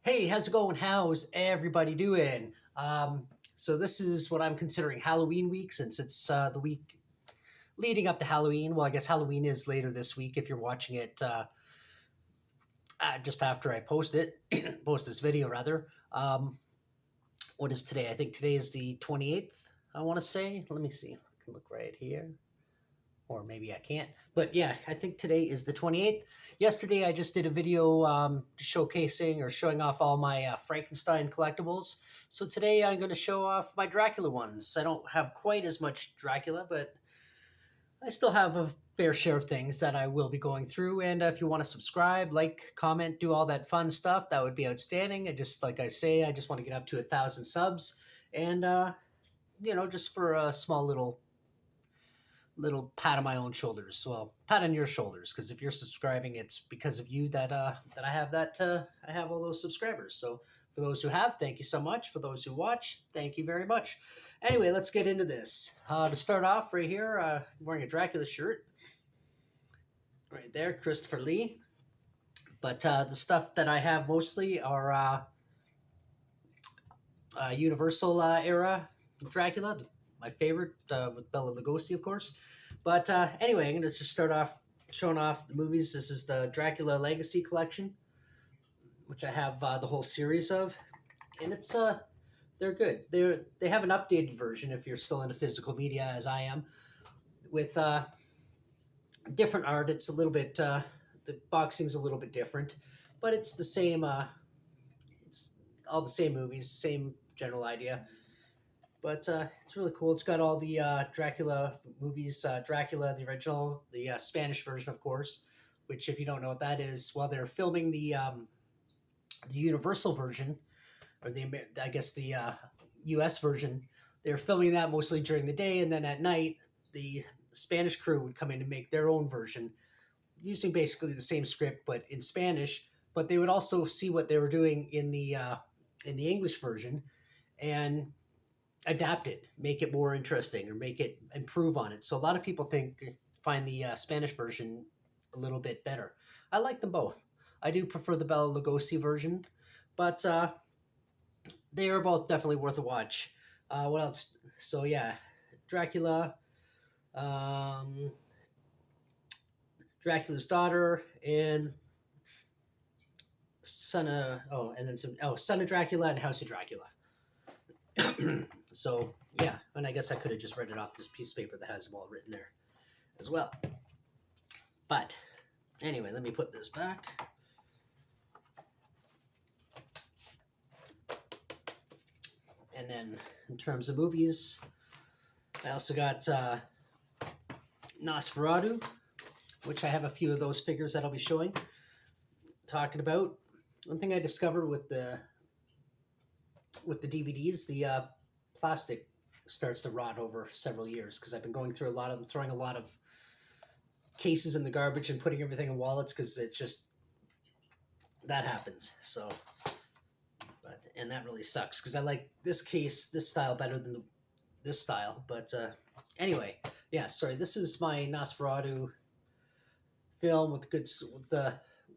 Hey, how's it going? How's everybody doing? So this is what I'm considering Halloween week, since it's the week leading up to Halloween. Well, I guess Halloween is later this week if you're watching it just after I post it, post this video rather. What is today? I think today is the 28th. I want to say. Let me see. I can look right here. Or maybe I can't. But yeah, I think today is the 28th. Yesterday, I just did a video showcasing or showing off all my Frankenstein collectibles. So today, I'm going to show off my Dracula ones. I don't have quite as much Dracula, but I still have a fair share of things that I will be going through. And if you want to subscribe, like, comment, do all that fun stuff, that would be outstanding. Like I say, I just want to get up to 1,000 subs. And, just for a small little pat on my own shoulders. Well, pat on your shoulders, because if you're subscribing, it's because of you that I have all those subscribers. So for those who have, thank you so much. For those who watch, thank you very much. Anyway, let's get into this. To start off, right here, I'm wearing a Dracula shirt. Right there, Christopher Lee. But the stuff that I have mostly are Universal era Dracula, my favorite, with Bela Lugosi, of course. But anyway, I'm going to just start off showing off the movies. This is the Dracula Legacy Collection, which I have the whole series of, and they're good. They have an updated version if you're still into physical media, as I am, with different art. It's a little bit the boxing's a little bit different, but it's the same. It's all the same movies, same general idea. But it's really cool. It's got all the Dracula movies, Dracula, the original, the Spanish version, of course. Which, if you don't know what that is, while they're filming the Universal version, or I guess the U.S. version, they're filming that mostly during the day, and then at night, the Spanish crew would come in and make their own version, using basically the same script but in Spanish. But they would also see what they were doing in the English version, and adapt it, make it more interesting, or make it improve on it. So a lot of people find the Spanish version a little bit better. I like them both. I do prefer the Bela Lugosi version, but they are both definitely worth a watch. What else? So yeah, Dracula, um, Dracula's daughter, and Son of Dracula and House of Dracula. So yeah, and I guess I could have just read it off this piece of paper that has them all written there as well. But anyway, let me put this back. And then in terms of movies, I also got Nosferatu, which I have a few of those figures that I'll be talking about. One thing I discovered with the DVDs, the plastic starts to rot over several years, because I've been going through throwing a lot of cases in the garbage and putting everything in wallets, because it just, that happens. So, and that really sucks, because I like this style better than this style. But anyway, yeah, sorry. This is my Nosferatu film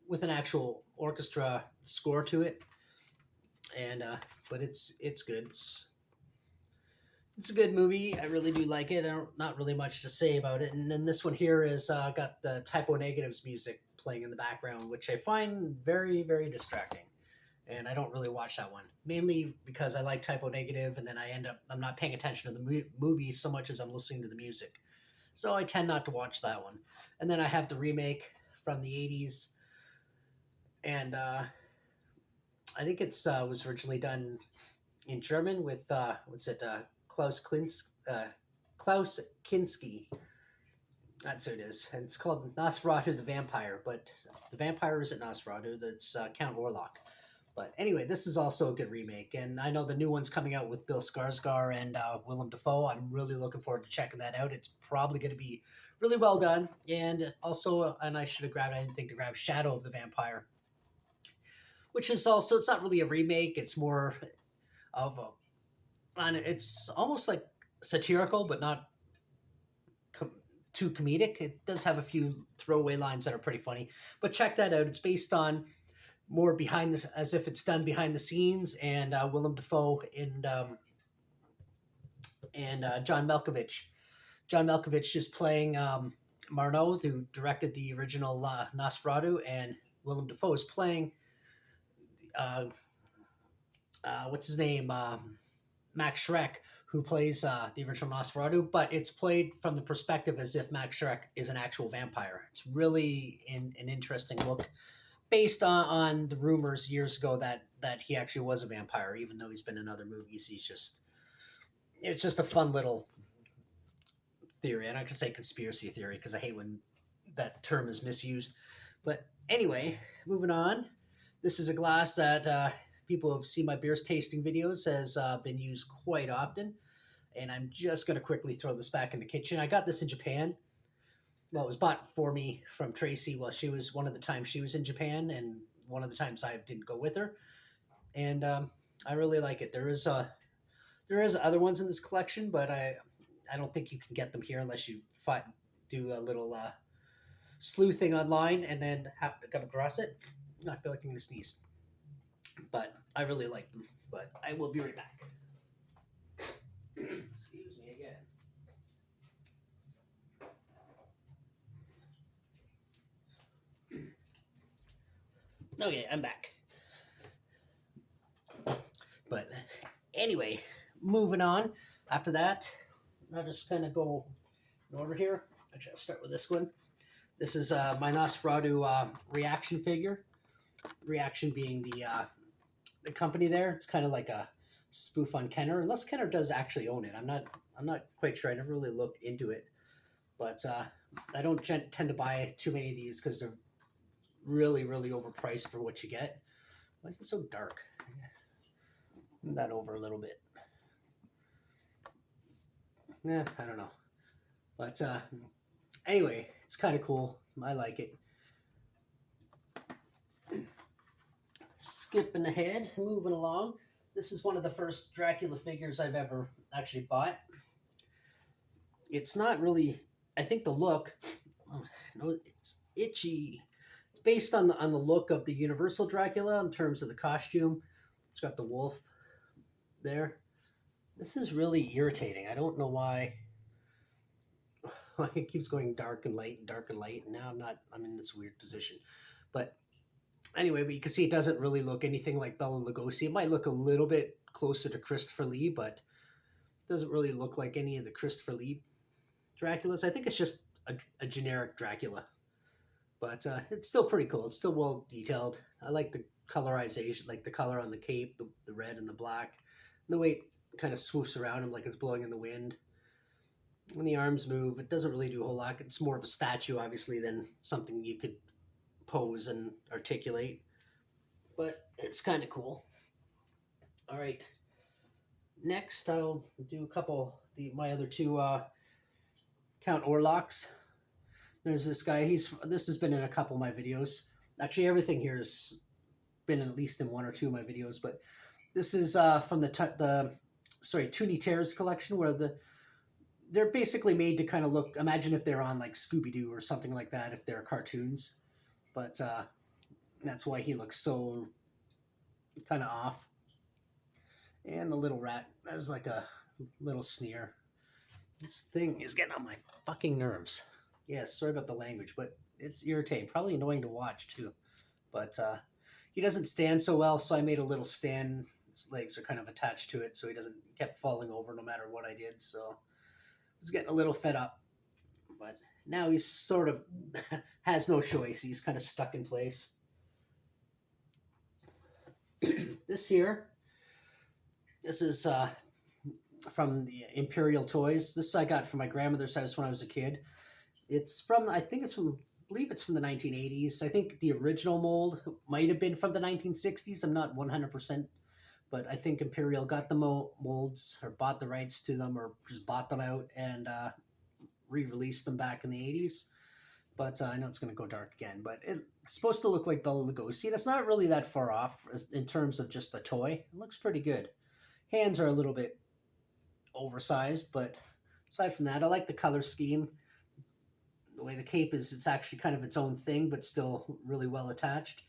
with an actual orchestra score to it, and but it's good. It's a good movie. I really do like it. Not really much to say about it. And then this one here is got the Typo Negatives music playing in the background, which I find very, very distracting. And I don't really watch that one, mainly because I like Typo Negative, and then I'm not paying attention to the movie so much as I'm listening to the music. So I tend not to watch that one. And then I have the remake from the 80s, and I think it's was originally done in German with Klaus Kinski. That's who it is. And it's called Nosferatu the Vampire, but the vampire isn't Nosferatu, that's Count Orlok. But anyway, this is also a good remake, and I know the new one's coming out with Bill Skarsgård and Willem Dafoe. I'm really looking forward to checking that out. It's probably going to be really well done, and also, and I didn't think to grab Shadow of the Vampire, which is also, it's not really a remake, it's more of it's almost like satirical, but not too comedic. It does have a few throwaway lines that are pretty funny, but check that out. It's based on more behind this, as if it's done behind the scenes, and Willem Dafoe and John Malkovich. John Malkovich is playing Marno, who directed the original Nosferatu, and Willem Dafoe is playing uh, what's his name, Max Schreck, who plays the original Nosferatu, but it's played from the perspective as if Max Schreck is an actual vampire. It's really an interesting look, based on the rumors years ago that he actually was a vampire, even though he's been in other movies. It's just a fun little theory. And I can say conspiracy theory because I hate when that term is misused. But anyway, moving on. This is a glass that people have seen my beers tasting videos has been used quite often. And I'm just going to quickly throw this back in the kitchen. I got this in Japan. Well, it was bought for me from Tracy while she was one of the times she was in Japan, and one of the times I didn't go with her. And I really like it. There is other ones in this collection, but I don't think you can get them here unless you do a little sleuthing online and then have to come across it. I feel like I'm gonna sneeze, but I really like them. But I will be right back. Excuse me again. Okay, I'm back. But anyway, moving on. After that, I'll just kind of go in order here. Actually, I'll start with this one. This is my Nosferatu reaction figure. Reaction being the company there. It's kind of like a spoof on Kenner, unless Kenner does actually own it. I'm not quite sure. I never really looked into it, but I don't tend to buy too many of these because they're really overpriced for what you get. Why is it so dark? Move that over a little bit. Yeah, I don't know, but anyway, it's kind of cool. I like it. Skipping ahead, moving along. This is one of the first Dracula figures I've ever actually bought. It's not really, I think the look, no, it's itchy. It's based on the look of the Universal Dracula in terms of the costume. It's got the wolf there. This is really irritating. I don't know why. It keeps going dark and light and dark and light, and now I'm in this weird position. But anyway, but you can see it doesn't really look anything like Bela Lugosi. It might look a little bit closer to Christopher Lee, but it doesn't really look like any of the Christopher Lee Draculas. I think it's just a generic Dracula. But it's still pretty cool. It's still well detailed. I like the colorization, like the color on the cape, the red and the black. And the way it kind of swoops around him like it's blowing in the wind. When the arms move, it doesn't really do a whole lot. It's more of a statue, obviously, than something you could pose and articulate. But it's kind of cool. All right. Next, I'll do a couple, my other two Count Orlocks. There's this guy. This has been in a couple of my videos. Actually, everything here has been at least in one or two of my videos. But this is from the Toonie Terrors collection, where they're basically made to kind of look. Imagine if they're on like Scooby Doo or something like that, if they're cartoons. But that's why he looks so kind of off. And the little rat has like a little sneer. This thing is getting on my fucking nerves. Yeah, sorry about the language, but it's irritating. Probably annoying to watch too. But he doesn't stand so well, so I made a little stand. His legs are kind of attached to it, so he kept falling over no matter what I did. So I was getting a little fed up. But now he's sort of has no choice. He's kind of stuck in place. This is from the Imperial Toys. This I got from my grandmother's house when I was a kid. I believe it's from the 1980s. I think the original mold might have been from the 1960s. I'm not 100%, but I think Imperial got the molds or bought the rights to them or just bought them out and re-released them back in the 80s. But I know it's going to go dark again. But it's supposed to look like Bela Lugosi, and it's not really that far off in terms of just the toy. It looks pretty good. Hands are a little bit oversized, but aside from that, I like the color scheme. The way the cape is, it's actually kind of its own thing, but still really well attached.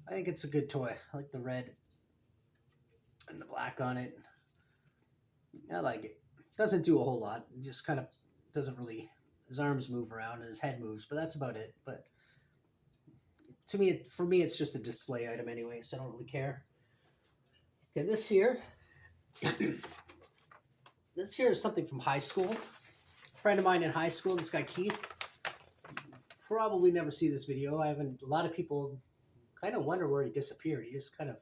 I think it's a good toy. I like the red and the black on it. I like it. Doesn't do a whole lot. It just kind of doesn't really. His arms move around and his head moves, but that's about it. But to me, for me, it's just a display item anyway, so I don't really care. Okay, this here is something from high school. A friend of mine in high school, this guy Keith, probably never see this video. I haven't. A lot of people kind of wonder where he disappeared. He just kind of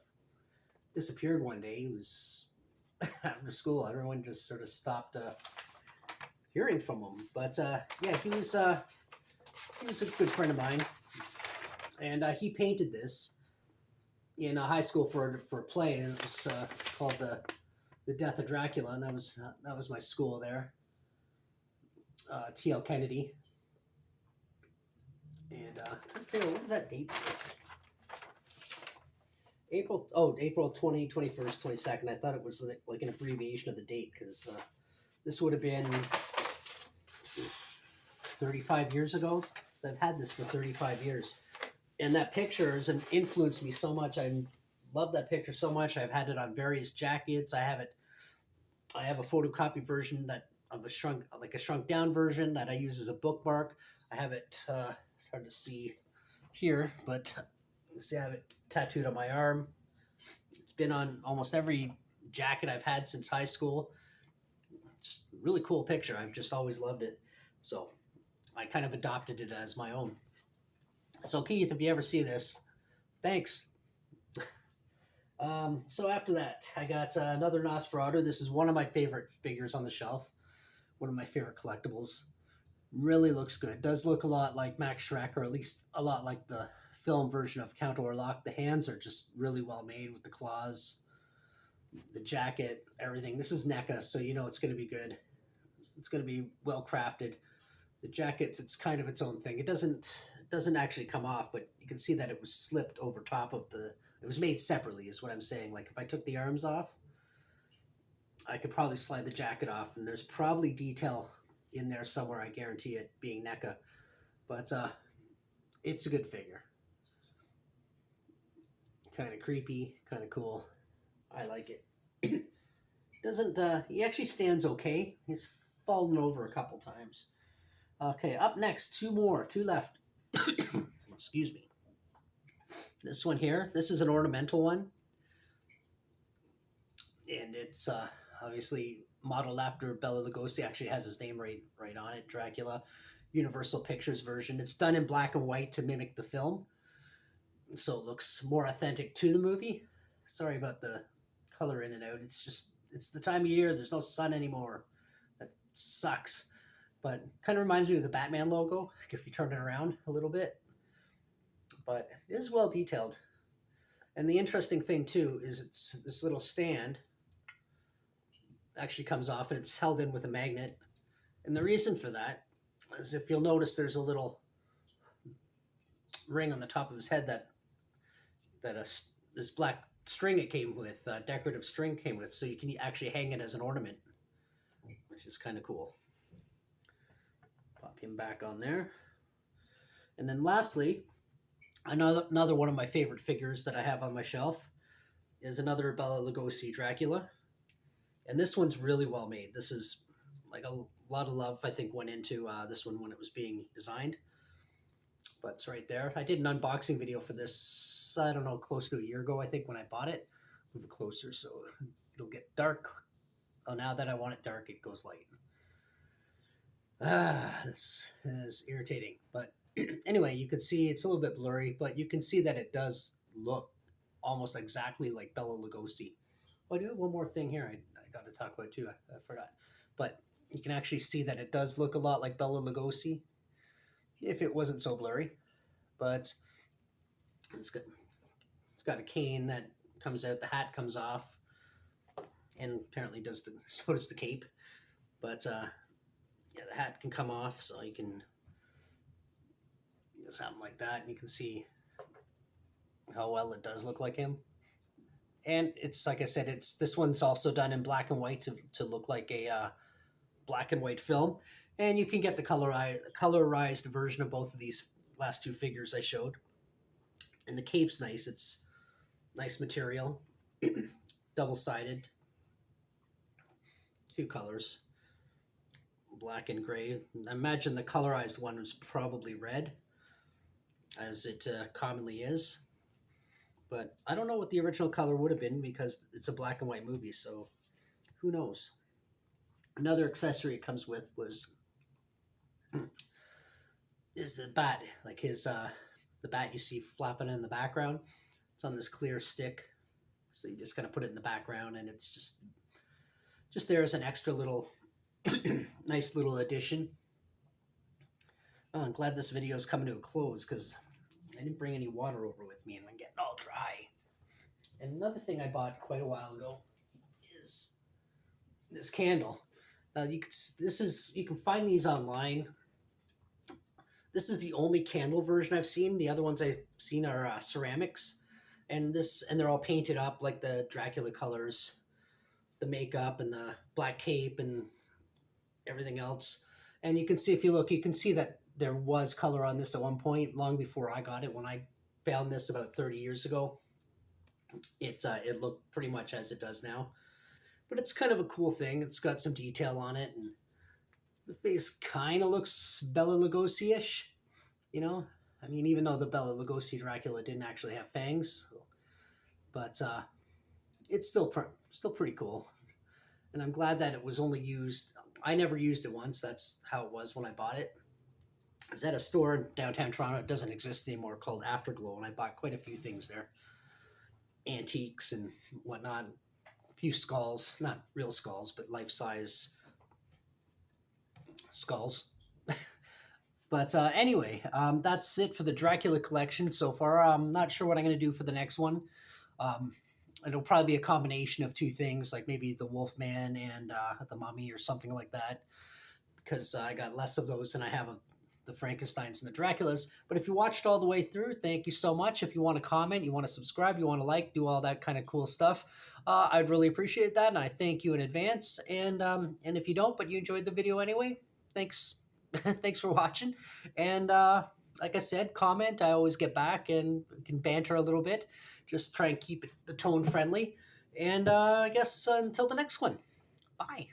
disappeared one day. He was after school. Everyone just sort of stopped hearing from him. But yeah, he was a good friend of mine, and he painted this in high school for a play, and it's called the Death of Dracula, and that was my school there, T.L. Kennedy, and what was that date? April 20, 21st, 22nd. I thought it was like an abbreviation of the date because this would have been 35 years ago. So I've had this for 35 years. And that picture has influenced me so much. I love that picture so much. I've had it on various jackets. I have a photocopy version of a shrunk down version that I use as a bookmark. I have it, it's hard to see here, but see, I have it tattooed on my arm. It's been on almost every jacket I've had since high school. Just a really cool picture. I've just always loved it. So I kind of adopted it as my own. So Keith, if you ever see this, thanks. So after that, I got another Nosferatu. This is one of my favorite figures on the shelf. One of my favorite collectibles. Really looks good. Does look a lot like Max Schreck, or at least a lot like the film version of Count Orlok. The hands are just really well made with the claws, the jacket, everything. This is NECA, so you know it's going to be good. It's going to be well crafted. The jackets, it's kind of its own thing. It doesn't actually come off, but you can see that it was slipped over top of it was made separately is what I'm saying. Like if I took the arms off, I could probably slide the jacket off, and there's probably detail in there somewhere, I guarantee it, being NECA. But it's a good figure. Kind of creepy, kind of cool. I like it. Doesn't he actually stands okay. He's fallen over a couple times. Okay, up next, two left. Excuse me. This one here, this is an ornamental one. And it's obviously modeled after Bela Lugosi. Actually has his name right on it, Dracula. Universal Pictures version. It's done in black and white to mimic the film, so it looks more authentic to the movie. Sorry about the color in and out. It's the time of year. There's no sun anymore. That sucks. But kind of reminds me of the Batman logo if you turn it around a little bit. But it is well detailed. And the interesting thing too is it's this little stand actually comes off and it's held in with a magnet. And the reason for that is, if you'll notice, there's a little ring on the top of his head that this black string it came with, decorative string came with, so you can actually hang it as an ornament, which is kind of cool. Pop him back on there. And then lastly, another one of my favorite figures that I have on my shelf is another Bela Lugosi Dracula. And this one's really well made. This is like a lot of love, I think, went into this one when it was being designed. But it's right there. I did an unboxing video for this, I don't know, close to a year ago, I think, when I bought it. Move it closer so it'll get dark. Oh, now that I want it dark, it goes light. This is irritating. But anyway, you can see it's a little bit blurry, but you can see that it does look almost exactly like Bela Lugosi. Oh, I do have one more thing here I got to talk about too. I forgot. But you can actually see that it does look a lot like Bela Lugosi, if it wasn't so blurry. But it's got a cane that comes out, the hat comes off, and apparently so does the cape. But yeah, the hat can come off, so you can do something like that, and you can see how well it does look like him. And it's like I said, this one's also done in black and white to look like a black and white film. And you can get the colorized version of both of these last two figures I showed. And the cape's nice. It's nice material, double sided, two colors, black and gray. I imagine the colorized one was probably red, as it commonly is. But I don't know what the original color would have been because it's a black and white movie, so who knows? Another accessory it comes with was is the bat, like his the bat you see flapping in the background. It's on this clear stick, so you just kind of put it in the background, and it's just there as an extra little nice little addition. Oh, I'm glad this video is coming to a close because I didn't bring any water over with me and I'm getting all dry. And another thing I bought quite a while ago is this candle. You can find these online. This is the only candle version I've seen. The other ones I've seen are ceramics, and they're all painted up like the Dracula colors, the makeup and the black cape and everything else. And you can see, if you look, you can see that there was color on this at one point, long before I got it. When I found this about 30 years ago, it looked pretty much as it does now. But it's kind of a cool thing. It's got some detail on it, and the face kind of looks Bela Lugosi-ish, you know. I mean, even though the Bela Lugosi Dracula didn't actually have fangs, but it's still pretty cool. And I'm glad that it was only used. I never used it once. That's how it was when I bought it. I was at a store in downtown Toronto. It doesn't exist anymore, called Afterglow, and I bought quite a few things there, antiques and whatnot. A few skulls, not real skulls, but life-size skulls. But anyway, that's it for the Dracula collection so far. I'm not sure what I'm going to do for the next one. Um, it'll probably be a combination of two things, like maybe the Wolfman and the Mummy or something like that, because I got less of those than I have of the Frankensteins and the Draculas. But if you watched all the way through, thank you so much. If you want to comment, you want to subscribe, you want to like, do all that kind of cool stuff, I'd really appreciate that, and I thank you in advance. And if you don't, but you enjoyed the video anyway, thanks. Thanks for watching. And like I said, comment. I always get back and can banter a little bit. Just try and keep the tone friendly. And I guess until the next one, bye.